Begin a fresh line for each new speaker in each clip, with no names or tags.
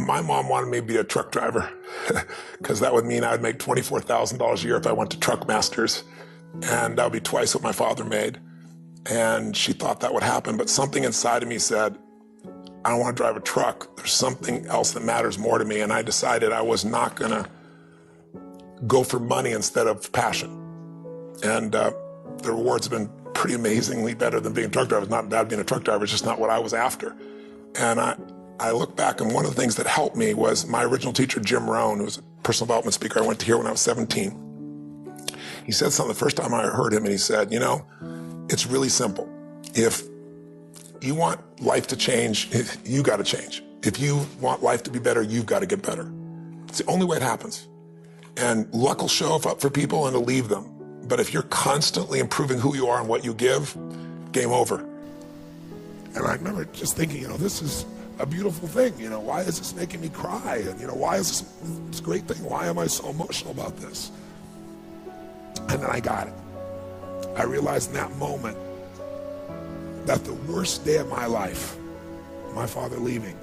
My mom wanted me to be a truck driver because that would mean I would make $24,000 a year if I went to Truck Masters, and that would be twice what my father made. And she thought that would happen, but something inside of me said, I don't want to drive a truck. There's something else that matters more to me, and I decided I was not going to go for money instead of passion. And the rewards have been pretty amazingly better than being a truck driver. It's not bad being a truck driver, it's just not what I was after. And I look back, and one of the things that helped me was my original teacher, Jim Rohn, who was a personal development speaker I went to hear when I was 17. He said something the first time I heard him, and he said, you know, it's really simple. If you want life to change, you got to change. If you want life to be better, you've got to get better. It's the only way it happens. And luck will show up for people and it'll leave them. But if you're constantly improving who you are and what you give, game over. And I remember just thinking, you know, this is a beautiful thing. You know, why is this making me cry? And, you know, why is this a great thing? Why am I so emotional about this? And then I got it. I realized in that moment that the worst day of my life, my father leaving,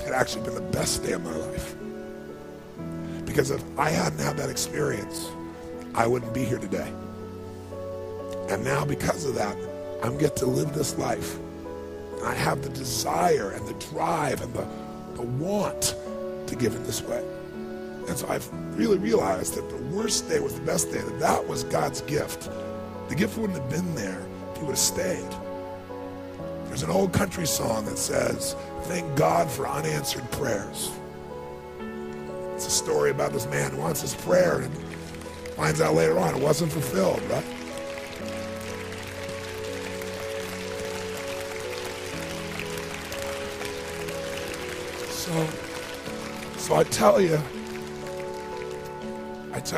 had actually been the best day of my life. Because if I hadn't had that experience, I wouldn't be here today. And now because of that, I'm get to live this life. And I have the desire and the drive and the want to give in this way. And so I've really realized that the worst day was the best day, that was God's gift. The gift wouldn't have been there if he would have stayed. There's an old country song that says, thank God for unanswered prayers. It's a story about this man who wants his prayer and finds out later on it wasn't fulfilled, right? So I tell you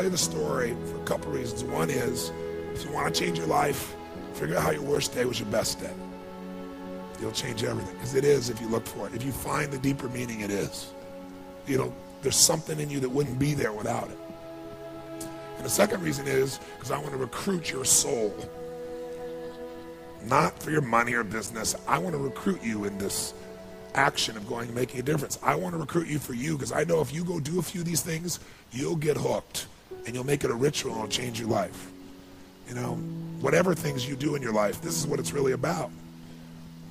the story for a couple reasons. One is, if you want to change your life, figure out how your worst day was your best day. You'll change everything, because it is if you look for it. If you find the deeper meaning, it is. You know, there's something in you that wouldn't be there without it. And the second reason is because I want to recruit your soul. Not for your money or business. I want to recruit you in this action of going and making a difference. I want to recruit you for you, because I know if you go do a few of these things, you'll get hooked and you'll make it a ritual and it'll change your life. You know, whatever things you do in your life, this is what it's really about.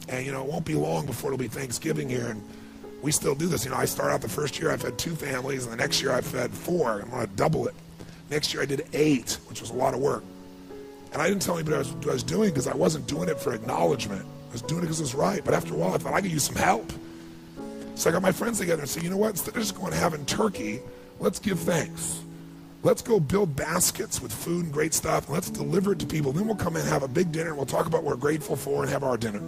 And, you know, it won't be long before it'll be Thanksgiving here, and we still do this. You know, I start out the first year, I fed 2 families, and the next year I fed 4. I'm going to double it. Next year I did 8, which was a lot of work. And I didn't tell anybody what I was doing, because I wasn't doing it for acknowledgement. I was doing it because it was right. But after a while, I thought I could use some help. So I got my friends together and said, you know what, instead of just going and having turkey, let's give thanks. Let's go build baskets with food and great stuff, and let's deliver it to people. Then we'll come in and have a big dinner, and we'll talk about what we're grateful for and have our dinner.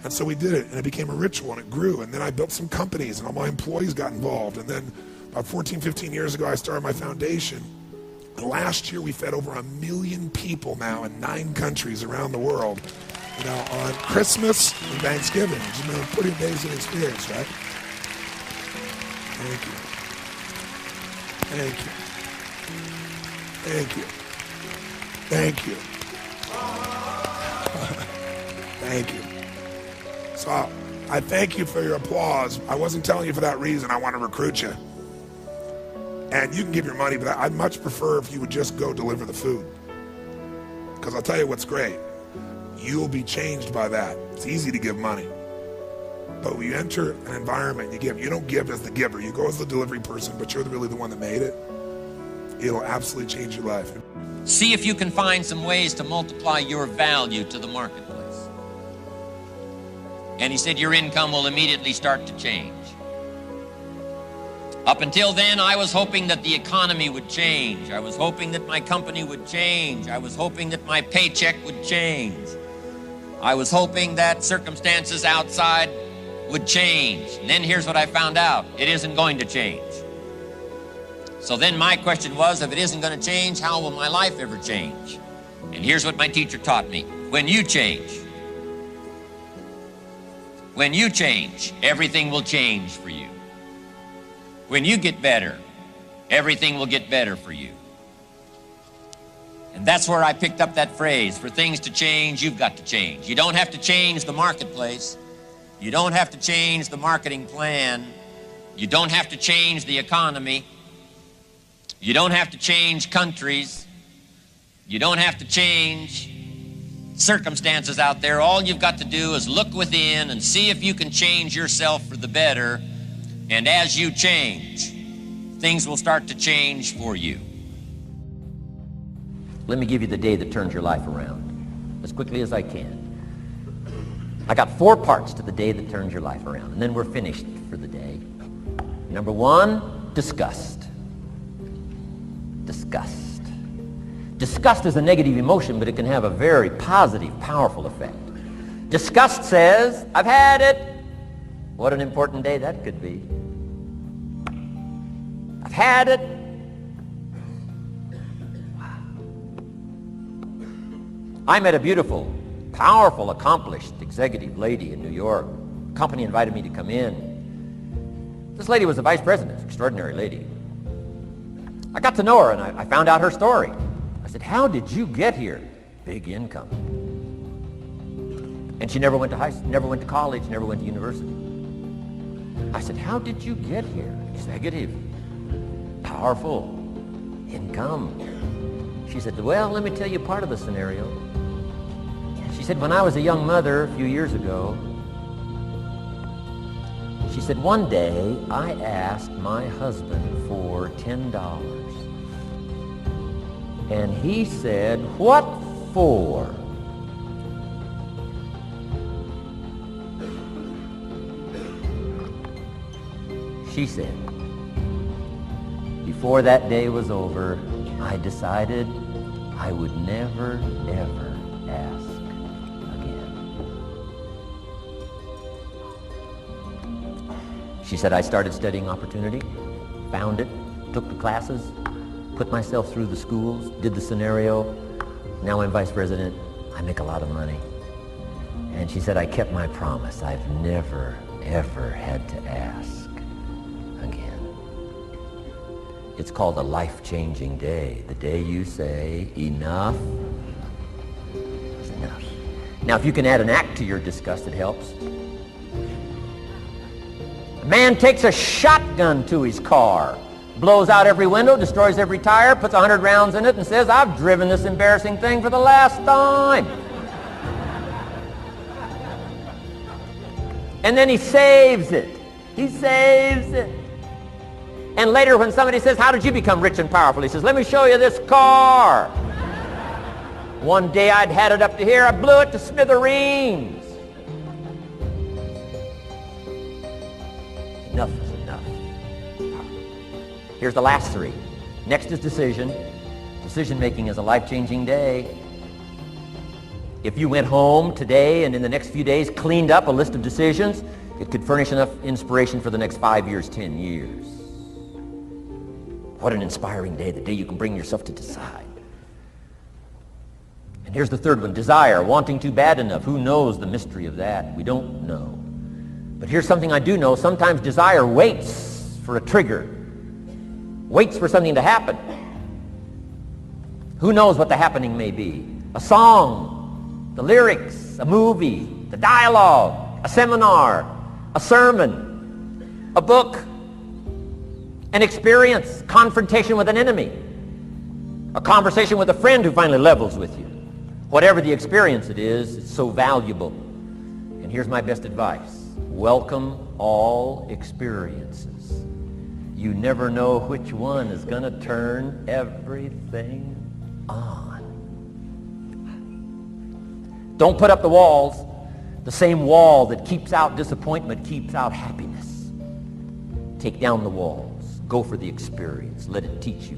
And so we did it, and it became a ritual, and it grew. And then I built some companies, and all my employees got involved. And then about 14, 15 years ago, I started my foundation. And last year, we fed over 1 million people now in 9 countries around the world, you know, on Christmas and Thanksgiving. It's been a pretty amazing experience, right? Thank you. Thank you. Thank you. Thank you. Thank you. So I thank you for your applause. I wasn't telling you for that reason. I want to recruit you. And you can give your money, but I'd much prefer if you would just go deliver the food. Because I'll tell you what's great. You'll be changed by that. It's easy to give money. But when you enter an environment, you give. You don't give as the giver. You go as the delivery person, but you're really the one that made it. It'll absolutely change your life.
See if you can find some ways to multiply your value to the marketplace. And he said your income will immediately start to change. Up until then, I was hoping that the economy would change. I was hoping that my company would change. I was hoping that my paycheck would change. I was hoping that circumstances outside would change. And then here's what I found out. It isn't going to change. So then my question was, if it isn't going to change, how will my life ever change? And here's what my teacher taught me. When you change, everything will change for you. When you get better, everything will get better for you. And that's where I picked up that phrase, for things to change, you've got to change. You don't have to change the marketplace. You don't have to change the marketing plan. You don't have to change the economy. You don't have to change countries. You don't have to change circumstances out there. All you've got to do is look within and see if you can change yourself for the better. And as you change, things will start to change for you.
Let me give you the day that turns your life around as quickly as I can. I got 4 parts to the day that turns your life around, and then we're finished for the day. Number 1, disgust. Disgust. Disgust is a negative emotion, but it can have a very positive, powerful effect. Disgust says, I've had it. What an important day that could be. I've had it. Wow. I met a beautiful, powerful, accomplished executive lady in New York. The company invited me to come in. This lady was the vice president, extraordinary lady. I got to know her and I found out her story. I said, how did you get here? Big income. And she never went to college, never went to university. I said, how did you get here? Executive, powerful, income. She said, well, let me tell you part of the scenario. She said, when I was a young mother a few years ago, she said, one day I asked my husband for $10. And he said, what for? She said, before that day was over, I decided I would never, ever ask again. She said, I started studying opportunity, found it, took the classes, put myself through the schools, did the scenario. Now I'm vice president. I make a lot of money. And she said, I kept my promise. I've never, ever had to ask again. It's called a life-changing day. The day you say, enough is enough. Now, if you can add an act to your disgust, it helps. A man takes a shotgun to his car, blows out every window, destroys every tire, puts 100 rounds in it, and says, I've driven this embarrassing thing for the last time. And then he saves it. He saves it. And later when somebody says, how did you become rich and powerful? He says, let me show you this car. One day I'd had it up to here, I blew it to smithereens. Enough is enough. Here's the last 3. Next is decision. Decision making is a life-changing day. If you went home today and in the next few days cleaned up a list of decisions, it could furnish enough inspiration for the next 5 years, 10 years. What an inspiring day, the day you can bring yourself to decide. And here's the 3rd one, desire, wanting to bad enough. Who knows the mystery of that? We don't know. But here's something I do know. Sometimes desire waits for a trigger, waits for something to happen. Who knows what the happening may be? A song, the lyrics, a movie, the dialogue, a seminar, a sermon, a book, an experience, confrontation with an enemy, a conversation with a friend who finally levels with you. Whatever the experience it is, it's so valuable. And here's my best advice. Welcome all experiences. You never know which one is going to turn everything on. Don't put up the walls. The same wall that keeps out disappointment keeps out happiness. Take down the walls. Go for the experience. Let it teach you.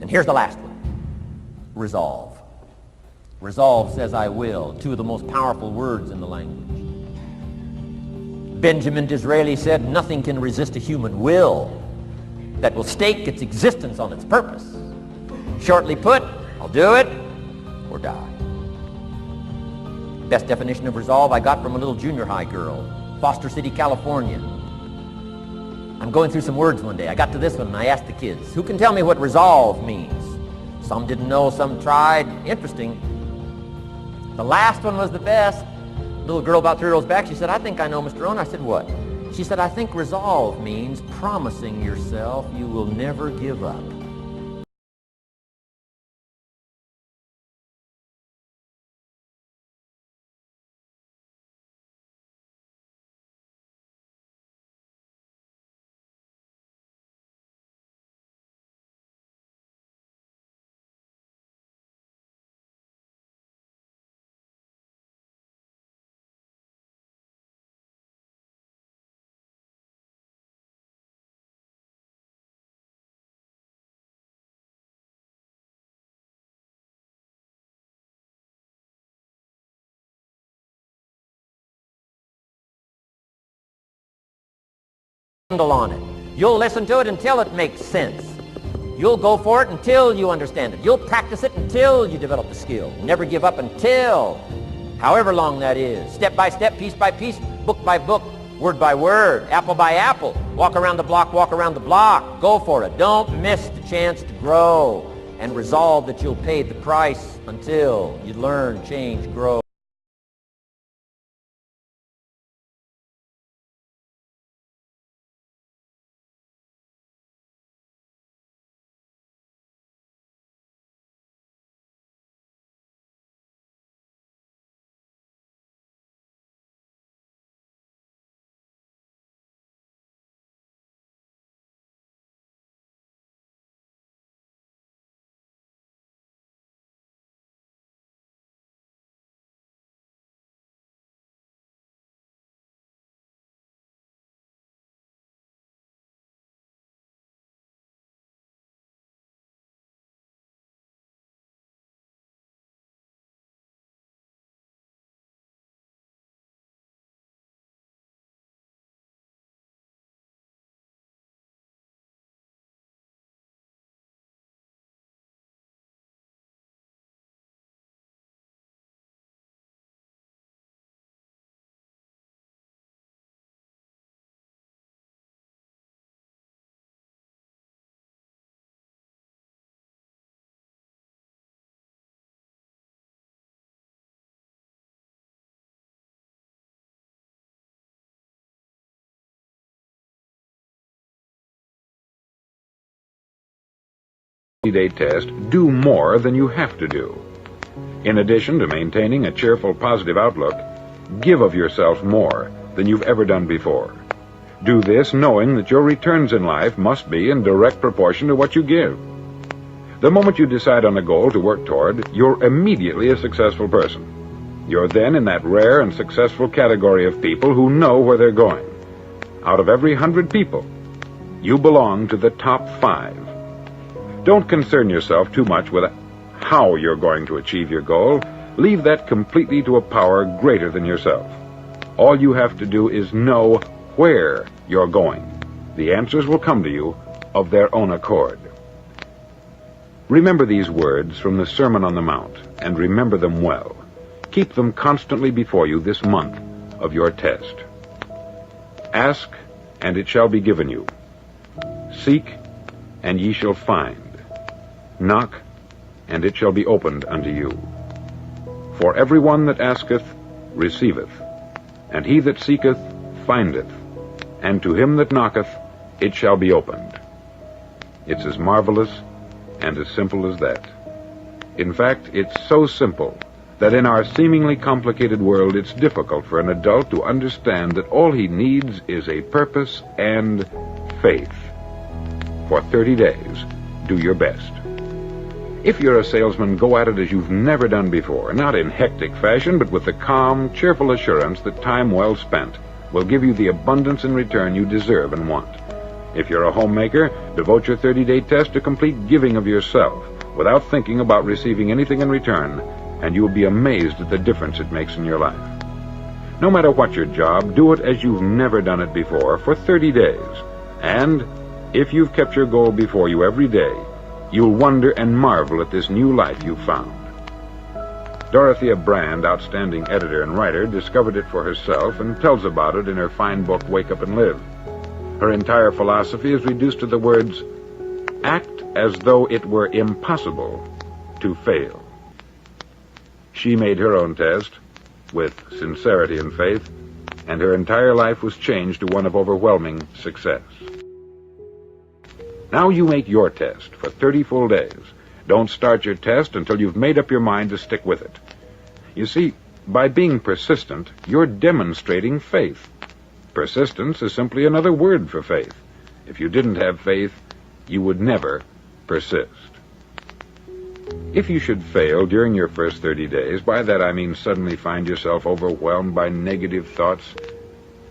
And here's the last one. Resolve. Resolve says I will. 2 of the most powerful words in the language. Benjamin Disraeli said, nothing can resist a human will that will stake its existence on its purpose. Shortly put, I'll do it or die. Best definition of resolve I got from a little junior high girl, Foster City, California. I'm going through some words one day. I got to this one and I asked the kids, who can tell me what resolve means? Some didn't know, some tried. Interesting. The last one was the best. Little girl about 3 rows back, she said, I think I know, Mr. Rohn. I said, what? She said, I think resolve means promising yourself you will never give up. On it. You'll listen to it until it makes sense. You'll go for it until you understand it. You'll practice it until you develop the skill. Never give up until, however long that is, step by step, piece by piece, book by book, word by word, apple by apple. Walk around the block, walk around the block. Go for it. Don't miss the chance to grow, and resolve that you'll pay the price until you learn, change, grow.
Day test, do more than you have to do. In addition to maintaining a cheerful, positive outlook, give of yourself more than you've ever done before. Do this knowing that your returns in life must be in direct proportion to what you give. The moment you decide on a goal to work toward, you're immediately a successful person. You're then in that rare and successful category of people who know where they're going. Out of every 100 people, you belong to the top 5. Don't concern yourself too much with how you're going to achieve your goal. Leave that completely to a power greater than yourself. All you have to do is know where you're going. The answers will come to you of their own accord. Remember these words from the Sermon on the Mount, and remember them well. Keep them constantly before you this month of your test. Ask, and it shall be given you. Seek, and ye shall find. Knock, and it shall be opened unto you. For every one that asketh receiveth, and he that seeketh findeth, and to him that knocketh it shall be opened. It's as marvelous and as simple as that. In fact, it's so simple that in our seemingly complicated world it's difficult for an adult to understand that all he needs is a purpose and faith. For 30 days, do your best. If you're a salesman, go at it as you've never done before, not in hectic fashion, but with the calm, cheerful assurance that time well spent will give you the abundance in return you deserve and want. If you're a homemaker, devote your 30-day test to complete giving of yourself without thinking about receiving anything in return, and you'll be amazed at the difference it makes in your life. No matter what your job, do it as you've never done it before for 30 days. And if you've kept your goal before you every day, you'll wonder and marvel at this new life you've found. Dorothea Brand, outstanding editor and writer, discovered it for herself and tells about it in her fine book, Wake Up and Live. Her entire philosophy is reduced to the words, act as though it were impossible to fail. She made her own test with sincerity and faith, and her entire life was changed to one of overwhelming success. Now you make your test for 30 full days. Don't start your test until you've made up your mind to stick with it. You see, by being persistent, you're demonstrating faith. Persistence is simply another word for faith. If you didn't have faith, you would never persist. If you should fail during your first 30 days, by that I mean suddenly find yourself overwhelmed by negative thoughts,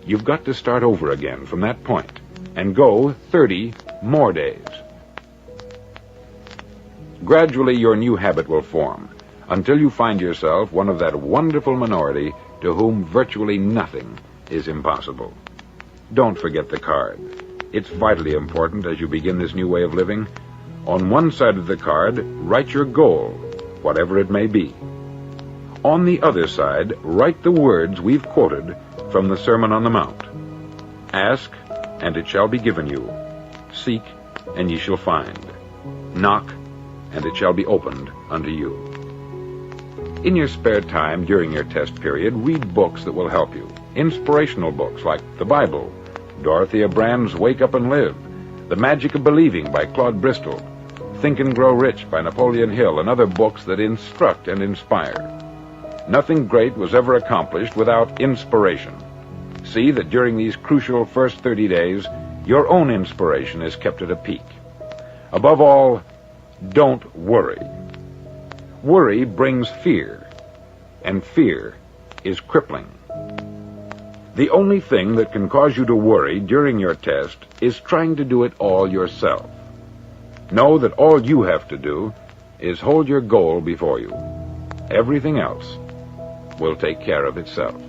you've got to start over again from that point and go 30 more days. Gradually, your new habit will form until you find yourself one of that wonderful minority to whom virtually nothing is impossible. Don't forget the card. It's vitally important as you begin this new way of living. On one side of the card, write your goal, whatever it may be. On the other side, write the words we've quoted from the Sermon on the Mount. Ask, and it shall be given you. Seek, and ye shall find. Knock, and it shall be opened unto you. In your spare time during your test period, read books that will help you. Inspirational books like the Bible, Dorothea Brand's Wake Up and Live, The Magic of Believing by Claude Bristol, Think and Grow Rich by Napoleon Hill, and other books that instruct and inspire. Nothing great was ever accomplished without inspiration. See that during these crucial first 30 days, your own inspiration is kept at a peak. Above all, don't worry. Worry brings fear, and fear is crippling. The only thing that can cause you to worry during your test is trying to do it all yourself. Know that all you have to do is hold your goal before you. Everything else will take care of itself.